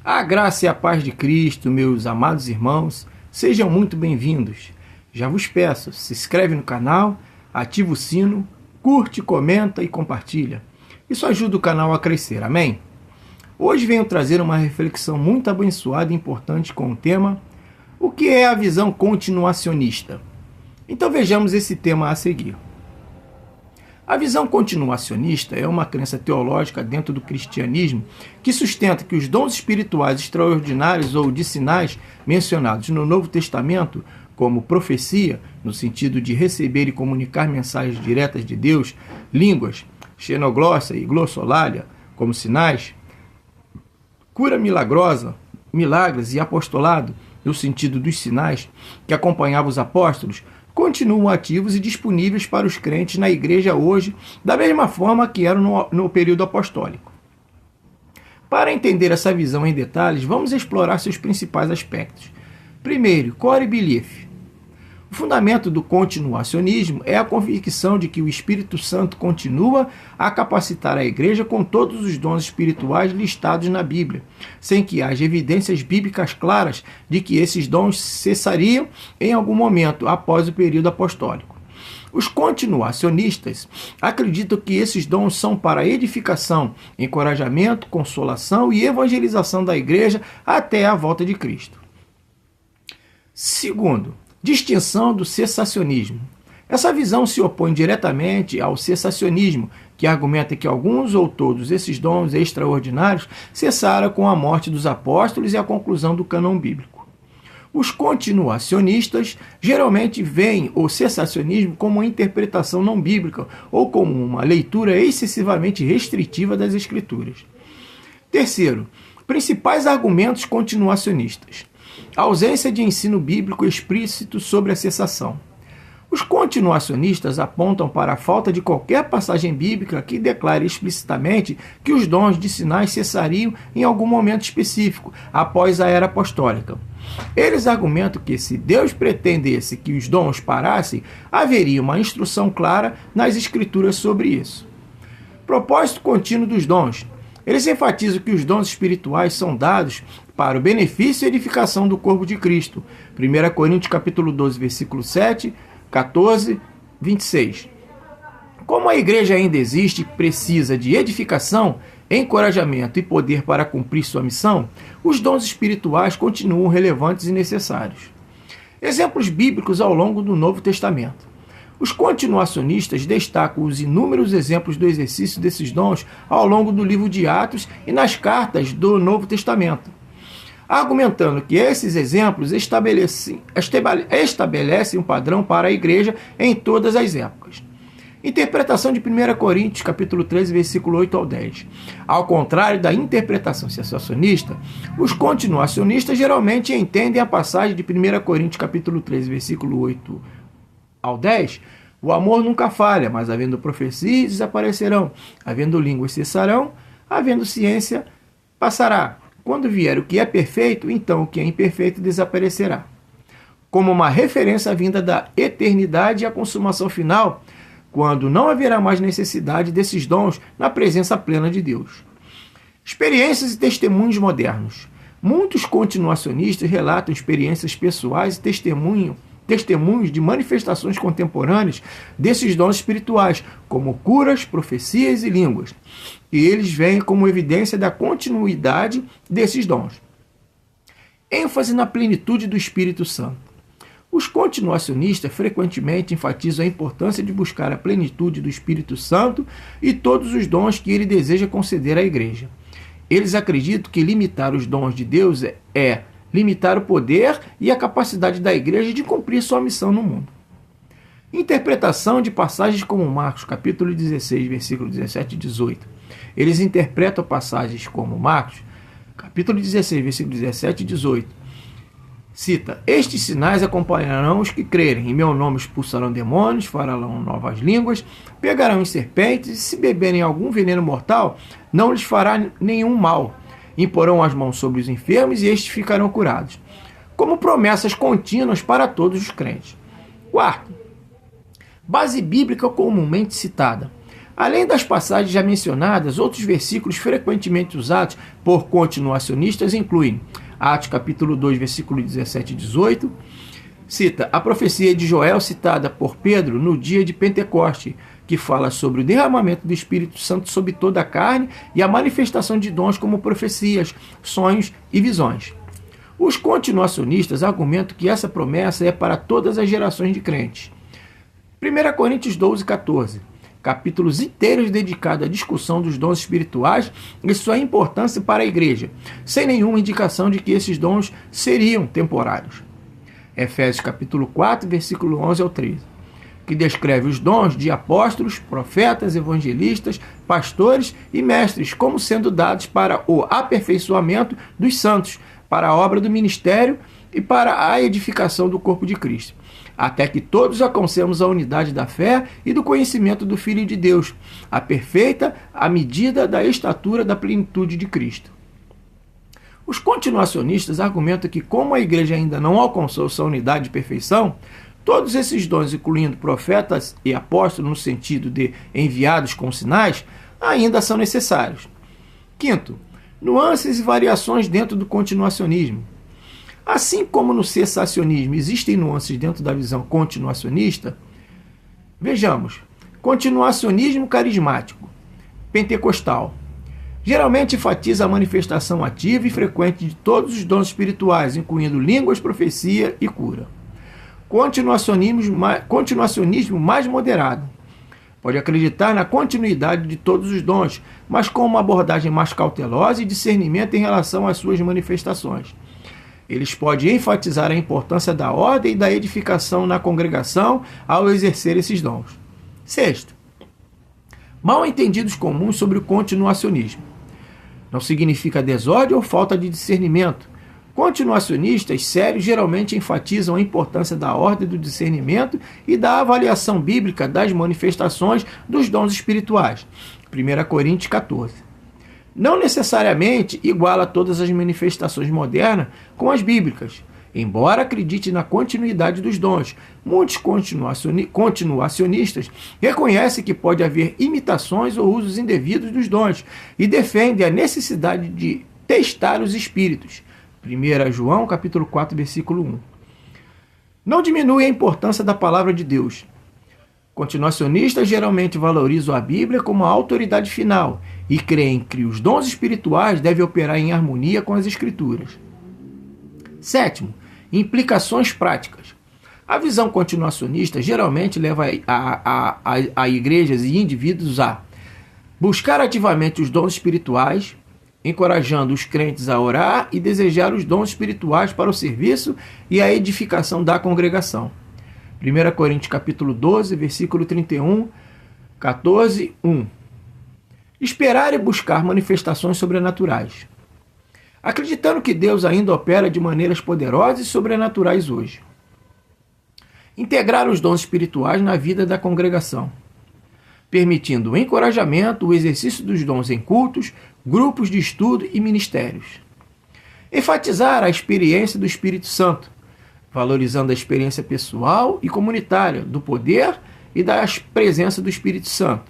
A graça e a paz de Cristo, meus amados irmãos, sejam muito bem-vindos. Já vos peço, se inscreve no canal, ativa o sino, curte, comenta e compartilha. Isso ajuda o canal a crescer, amém? Hoje venho trazer uma reflexão muito abençoada e importante com o tema: o que é a visão continuacionista? Então vejamos esse tema a seguir. A visão continuacionista é uma crença teológica dentro do cristianismo que sustenta que os dons espirituais extraordinários ou de sinais mencionados no Novo Testamento, como profecia, no sentido de receber e comunicar mensagens diretas de Deus, línguas, xenoglossia e glossolalia, como sinais, cura milagrosa, milagres e apostolado, no sentido dos sinais que acompanhavam os apóstolos, continuam ativos e disponíveis para os crentes na igreja hoje, da mesma forma que eram no período apostólico. Para entender essa visão em detalhes, vamos explorar seus principais aspectos. Primeiro, core belief. O fundamento do continuacionismo é a convicção de que o Espírito Santo continua a capacitar a igreja com todos os dons espirituais listados na Bíblia, sem que haja evidências bíblicas claras de que esses dons cessariam em algum momento após o período apostólico. Os continuacionistas acreditam que esses dons são para edificação, encorajamento, consolação e evangelização da igreja até a volta de Cristo. Segundo, distinção do cessacionismo. Essa visão se opõe diretamente ao cessacionismo, que argumenta que alguns ou todos esses dons extraordinários cessaram com a morte dos apóstolos e a conclusão do cânon bíblico. Os continuacionistas geralmente veem o cessacionismo como uma interpretação não bíblica ou como uma leitura excessivamente restritiva das Escrituras. Terceiro, principais argumentos continuacionistas. A ausência de ensino bíblico explícito sobre a cessação. Os continuacionistas apontam para a falta de qualquer passagem bíblica que declare explicitamente que os dons de sinais cessariam em algum momento específico, após a era apostólica. Eles argumentam que, se Deus pretendesse que os dons parassem, haveria uma instrução clara nas Escrituras sobre isso. Propósito contínuo dos dons. Eles enfatizam que os dons espirituais são dados para o benefício e edificação do corpo de Cristo. 1 Coríntios capítulo 12, versículo 7, 14, 26. Como a igreja ainda existe e precisa de edificação, encorajamento e poder para cumprir sua missão, os dons espirituais continuam relevantes e necessários. Exemplos bíblicos ao longo do Novo Testamento. Os continuacionistas destacam os inúmeros exemplos do exercício desses dons ao longo do livro de Atos e nas cartas do Novo Testamento, argumentando que esses exemplos estabelecem um padrão para a igreja em todas as épocas. Interpretação de 1 Coríntios, capítulo 13, versículo 8 ao 10. Ao contrário da interpretação cessacionista, os continuacionistas geralmente entendem a passagem de 1 Coríntios, capítulo 13, versículo 8 ao 10, o amor nunca falha, mas havendo profecias desaparecerão, havendo línguas cessarão, havendo ciência passará. Quando vier o que é perfeito, então o que é imperfeito desaparecerá. Como uma referência à vinda da eternidade e à consumação final, quando não haverá mais necessidade desses dons na presença plena de Deus. Experiências e testemunhos modernos. Muitos continuacionistas relatam experiências pessoais e testemunhos de manifestações contemporâneas desses dons espirituais, como curas, profecias e línguas, e eles veem como evidência da continuidade desses dons. ênfase na plenitude do Espírito Santo. Os continuacionistas frequentemente enfatizam a importância de buscar a plenitude do Espírito Santo e todos os dons que ele deseja conceder à igreja. Eles acreditam que limitar os dons de Deus é limitar o poder e a capacidade da igreja de cumprir sua missão no mundo. Interpretação de passagens como Marcos, capítulo 16, versículo 17 e 18. Eles interpretam passagens como Marcos, capítulo 16, versículo 17 e 18. Cita: estes sinais acompanharão os que crerem. Em meu nome expulsarão demônios, falarão novas línguas, pegarão em serpentes, e se beberem algum veneno mortal, não lhes fará nenhum mal. Imporão as mãos sobre os enfermos e estes ficarão curados. Como promessas contínuas para todos os crentes. Quarto, base bíblica comumente citada. Além das passagens já mencionadas, outros versículos frequentemente usados por continuacionistas incluem Atos capítulo 2, versículo 17 e 18, cita a profecia de Joel citada por Pedro no dia de Pentecoste, que fala sobre o derramamento do Espírito Santo sobre toda a carne e a manifestação de dons como profecias, sonhos e visões. Os continuacionistas argumentam que essa promessa é para todas as gerações de crentes. 1 Coríntios 12, 14. Capítulos inteiros dedicados à discussão dos dons espirituais e sua importância para a igreja, sem nenhuma indicação de que esses dons seriam temporários. Efésios capítulo 4, versículo 11 ao 13. Que descreve os dons de apóstolos, profetas, evangelistas, pastores e mestres como sendo dados para o aperfeiçoamento dos santos, para a obra do ministério e para a edificação do corpo de Cristo, até que todos alcancemos a unidade da fé e do conhecimento do Filho de Deus, a perfeita à medida da estatura da plenitude de Cristo. Os continuacionistas argumentam que, como a igreja ainda não alcançou sua unidade de perfeição, todos esses dons, incluindo profetas e apóstolos no sentido de enviados com sinais, ainda são necessários. Quinto, nuances e variações dentro do continuacionismo. Assim como no cessacionismo existem nuances dentro da visão continuacionista, vejamos, continuacionismo carismático, pentecostal, geralmente enfatiza a manifestação ativa e frequente de todos os dons espirituais, incluindo línguas, profecia e cura. Continuacionismo mais moderado. Pode acreditar na continuidade de todos os dons, mas com uma abordagem mais cautelosa e discernimento em relação às suas manifestações. Eles podem enfatizar a importância da ordem e da edificação na congregação ao exercer esses dons. Sexto, mal entendidos comuns sobre o continuacionismo. Não significa desordem ou falta de discernimento. Continuacionistas sérios geralmente enfatizam a importância da ordem do discernimento e da avaliação bíblica das manifestações dos dons espirituais. 1 Coríntios 14. Não necessariamente iguala todas as manifestações modernas com as bíblicas, embora acredite na continuidade dos dons. Muitos continuacionistas reconhecem que pode haver imitações ou usos indevidos dos dons e defendem a necessidade de testar os espíritos. 1 João, capítulo 4, versículo 1. Não diminui a importância da palavra de Deus. Continuacionistas geralmente valorizam a Bíblia como a autoridade final e creem que os dons espirituais devem operar em harmonia com as Escrituras. Sétimo, implicações práticas. A visão continuacionista geralmente leva a igrejas e indivíduos a buscar ativamente os dons espirituais, encorajando os crentes a orar e desejar os dons espirituais para o serviço e a edificação da congregação. 1 Coríntios capítulo 12, versículo 31, 14, 1. Esperar e buscar manifestações sobrenaturais. Acreditando que Deus ainda opera de maneiras poderosas e sobrenaturais hoje. Integrar os dons espirituais na vida da congregação, permitindo o encorajamento, o exercício dos dons em cultos, grupos de estudo e ministérios. Enfatizar a experiência do Espírito Santo, valorizando a experiência pessoal e comunitária do poder e da presença do Espírito Santo.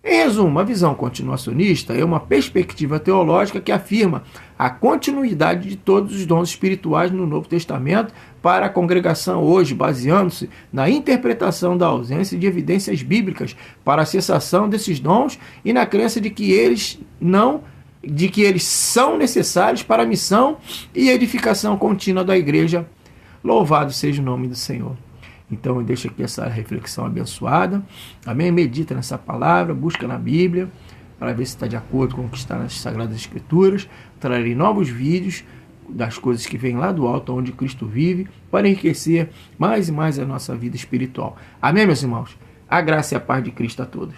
Em resumo, a visão continuacionista é uma perspectiva teológica que afirma a continuidade de todos os dons espirituais no Novo Testamento para a congregação hoje, baseando-se na interpretação da ausência de evidências bíblicas para a cessação desses dons e na crença de que eles são necessários para a missão e edificação contínua da igreja. Louvado seja o nome do Senhor. Então eu deixo aqui essa reflexão abençoada. Amém? Medita nessa palavra, busca na Bíblia, para ver se está de acordo com o que está nas Sagradas Escrituras. Trarei novos vídeos das coisas que vêm lá do alto, onde Cristo vive, para enriquecer mais e mais a nossa vida espiritual. Amém, meus irmãos? A graça e a paz de Cristo a todos.